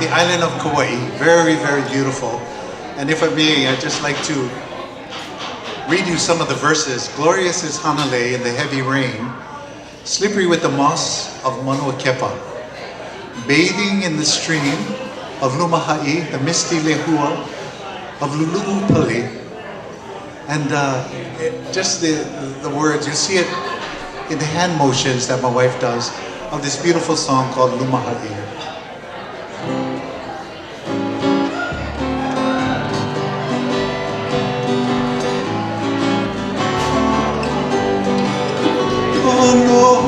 The island of Kauai, very, very beautiful. And if I may, I'd just like to read you some of the verses. Glorious is Hanalei in the heavy rain, slippery with the moss of Monokepa, bathing in the stream of Lumahai, the misty lehua of Lulu'upali. And just the words, you see it in the hand motions that my wife does of this beautiful song called Lumahai. I know.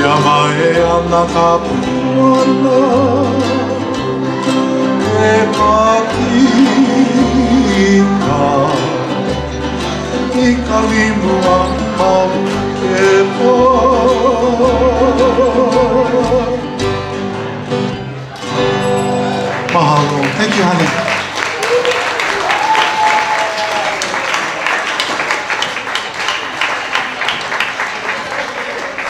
Yamae anakapuana e pakika I kalimua mau ke po. Mahalo. Thank you, honey.